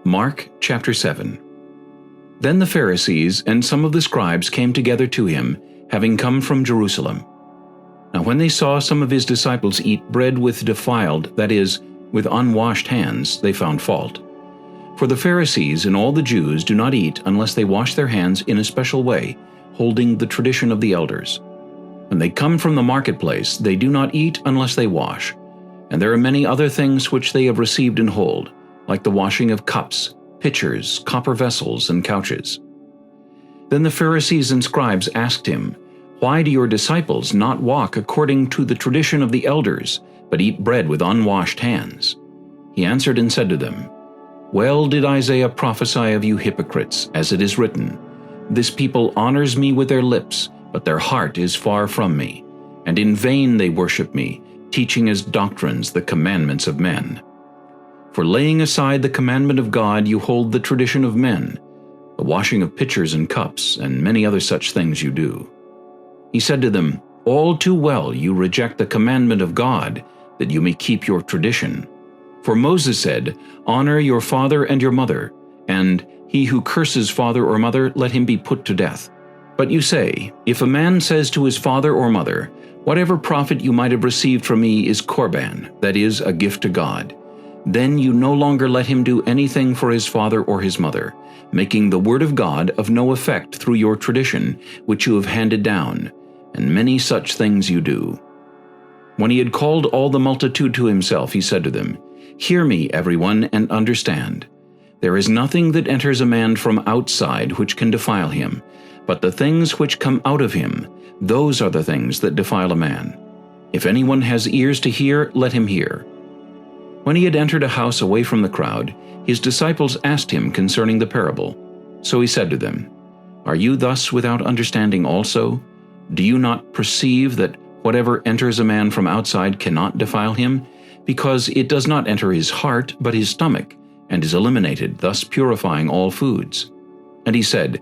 Mark chapter 7. Then the Pharisees and some of the scribes came together to him, having come from Jerusalem. Now when they saw some of his disciples eat bread with defiled, that is, with unwashed hands, they found fault. For the Pharisees and all the Jews do not eat unless they wash their hands in a special way, holding the tradition of the elders. When they come from the marketplace, they do not eat unless they wash. And there are many other things which they have received and hold, like the washing of cups, pitchers, copper vessels, and couches. Then the Pharisees and scribes asked him, "Why do your disciples not walk according to the tradition of the elders, but eat bread with unwashed hands?" He answered and said to them, "Well did Isaiah prophesy of you hypocrites, as it is written, 'This people honors me with their lips, but their heart is far from me. And in vain they worship me, teaching as doctrines the commandments of men. For laying aside the commandment of God, you hold the tradition of men, the washing of pitchers and cups, and many other such things you do.' He said to them, 'All too well you reject the commandment of God, that you may keep your tradition. For Moses said, Honor your father and your mother, and he who curses father or mother, let him be put to death. But you say, If a man says to his father or mother, Whatever profit you might have received from me is korban, that is, a gift to God, then you no longer let him do anything for his father or his mother, making the word of God of no effect through your tradition, which you have handed down, and many such things you do.' When he had called all the multitude to himself, he said to them, 'Hear me, everyone, and understand. There is nothing that enters a man from outside which can defile him, but the things which come out of him, those are the things that defile a man. If anyone has ears to hear, let him hear.' When he had entered a house away from the crowd, his disciples asked him concerning the parable. So he said to them, 'Are you thus without understanding also? Do you not perceive that whatever enters a man from outside cannot defile him, because it does not enter his heart but his stomach, and is eliminated, thus purifying all foods?' And he said,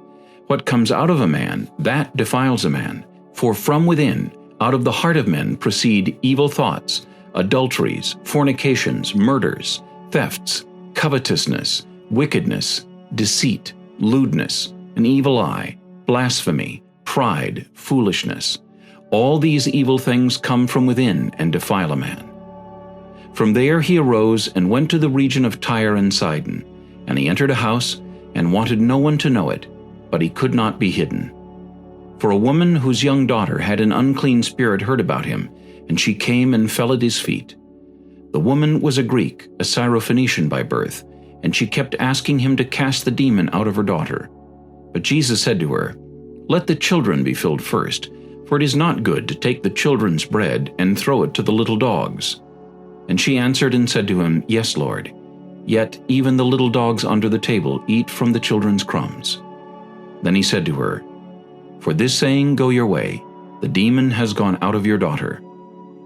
'What comes out of a man, that defiles a man. For from within, out of the heart of men proceed evil thoughts, adulteries, fornications, murders, thefts, covetousness, wickedness, deceit, lewdness, an evil eye, blasphemy, pride, foolishness. All these evil things come from within and defile a man.' From there he arose and went to the region of Tyre and Sidon, and he entered a house and wanted no one to know it, but he could not be hidden. For a woman whose young daughter had an unclean spirit heard about him, and she came and fell at his feet. The woman was a Greek, a Syrophoenician by birth, and she kept asking him to cast the demon out of her daughter. But Jesus said to her, 'Let the children be filled first, for it is not good to take the children's bread and throw it to the little dogs.' And she answered and said to him, 'Yes, Lord. Yet even the little dogs under the table eat from the children's crumbs.' Then he said to her, 'For this saying go your way, the demon has gone out of your daughter.'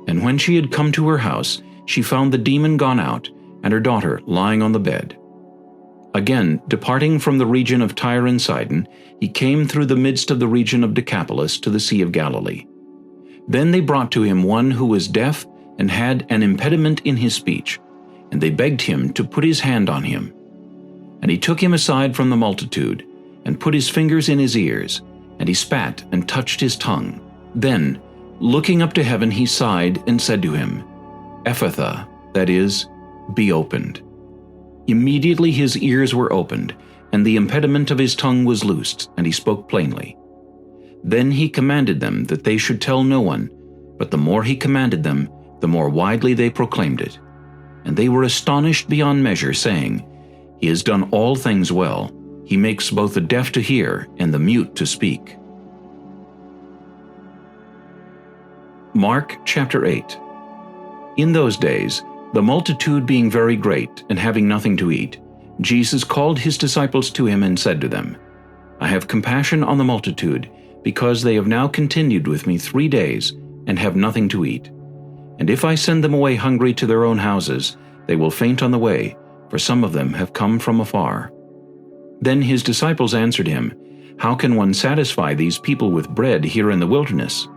And when she had come to her house, she found the demon gone out, and her daughter lying on the bed. Again, departing from the region of Tyre and Sidon, he came through the midst of the region of Decapolis to the Sea of Galilee. Then they brought to him one who was deaf and had an impediment in his speech, and they begged him to put his hand on him. And he took him aside from the multitude, and put his fingers in his ears, and he spat and touched his tongue. Then, looking up to heaven, he sighed and said to him, 'Ephphatha,' that is, be opened. Immediately his ears were opened, and the impediment of his tongue was loosed, and he spoke plainly. Then he commanded them that they should tell no one, but the more he commanded them, the more widely they proclaimed it. And they were astonished beyond measure, saying, 'He has done all things well. He makes both the deaf to hear and the mute to speak.'" Mark chapter 8. In those days, the multitude being very great and having nothing to eat, Jesus called his disciples to him and said to them, "I have compassion on the multitude, because they have now continued with me 3 days and have nothing to eat. And if I send them away hungry to their own houses, they will faint on the way, for some of them have come from afar." Then his disciples answered him, "How can one satisfy these people with bread here in the wilderness?"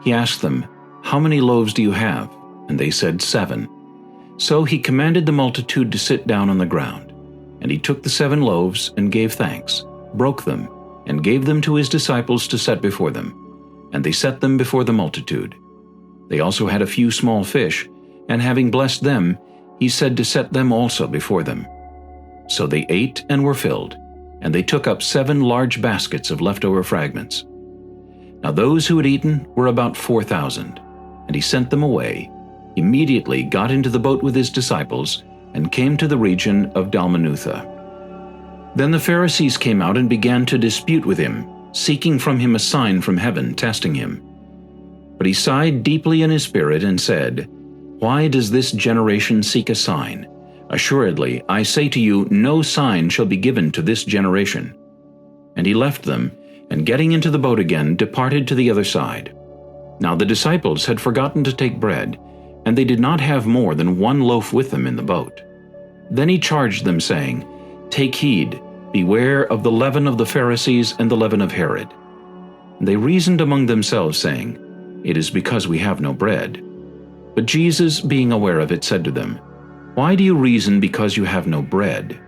He asked them, "How many loaves do you have?" And they said, 7. So he commanded the multitude to sit down on the ground. And he took the 7 loaves and gave thanks, broke them, and gave them to his disciples to set before them. And they set them before the multitude. They also had a few small fish, and having blessed them, he said to set them also before them. So they ate and were filled, and they took up 7 large baskets of leftover fragments. Now those who had eaten were about 4,000, and he sent them away, immediately got into the boat with his disciples, and came to the region of Dalmanutha. Then the Pharisees came out and began to dispute with him, seeking from him a sign from heaven, testing him. But he sighed deeply in his spirit and said, "Why does this generation seek a sign? Assuredly, I say to you, no sign shall be given to this generation." And he left them, and getting into the boat again, departed to the other side. Now the disciples had forgotten to take bread, and they did not have more than 1 loaf with them in the boat. Then he charged them, saying, "Take heed, beware of the leaven of the Pharisees and the leaven of Herod." And they reasoned among themselves, saying, "It is because we have no bread." But Jesus, being aware of it, said to them, "Why do you reason because you have no bread?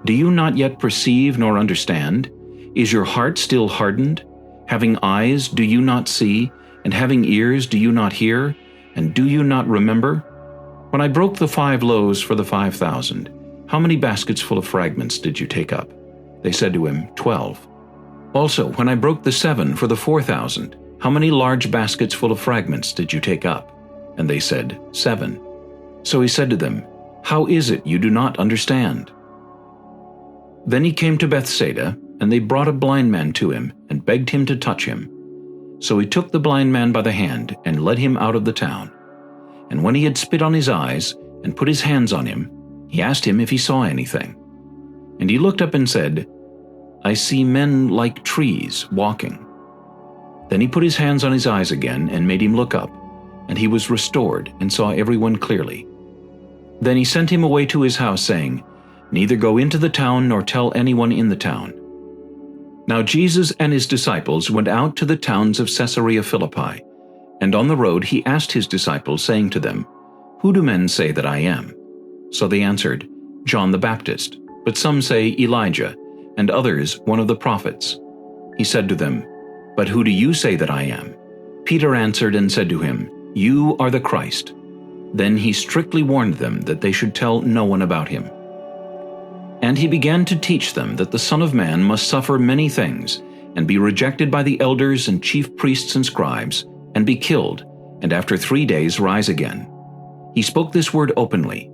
Do you not yet perceive nor understand? Is your heart still hardened? Having eyes, do you not see? And having ears, do you not hear? And do you not remember? When I broke the 5 loaves for the 5,000, how many baskets full of fragments did you take up?" They said to him, 12. "Also, when I broke the 7 for the 4,000, how many large baskets full of fragments did you take up?" And they said, 7. So he said to them, "How is it you do not understand?" Then he came to Bethsaida, and they brought a blind man to him, and begged him to touch him. So he took the blind man by the hand, and led him out of the town. And when he had spit on his eyes, and put his hands on him, he asked him if he saw anything. And he looked up and said, "I see men like trees walking." Then he put his hands on his eyes again, and made him look up, and he was restored, and saw everyone clearly. Then he sent him away to his house, saying, "Neither go into the town, nor tell anyone in the town." Now Jesus and his disciples went out to the towns of Caesarea Philippi, and on the road he asked his disciples, saying to them, "Who do men say that I am?" So they answered, "John the Baptist, but some say Elijah, and others one of the prophets." He said to them, "But who do you say that I am?" Peter answered and said to him, "You are the Christ." Then he strictly warned them that they should tell no one about him. And he began to teach them that the Son of Man must suffer many things, and be rejected by the elders and chief priests and scribes, and be killed, and after 3 days rise again. He spoke this word openly.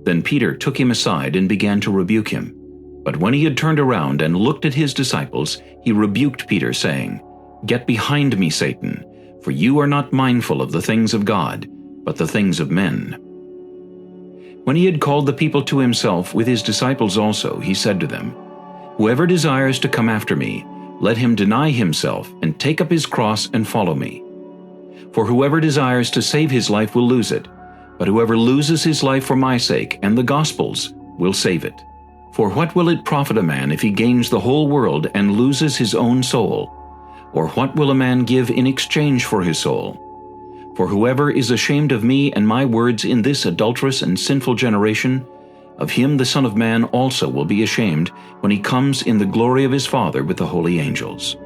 Then Peter took him aside and began to rebuke him. But when he had turned around and looked at his disciples, he rebuked Peter, saying, "Get behind me, Satan, for you are not mindful of the things of God, but the things of men." When he had called the people to himself with his disciples also, he said to them, "Whoever desires to come after me, let him deny himself and take up his cross and follow me. For whoever desires to save his life will lose it, but whoever loses his life for my sake and the gospel's will save it. For what will it profit a man if he gains the whole world and loses his own soul? Or what will a man give in exchange for his soul? For whoever is ashamed of me and my words in this adulterous and sinful generation, of him the Son of Man also will be ashamed when he comes in the glory of his Father with the holy angels."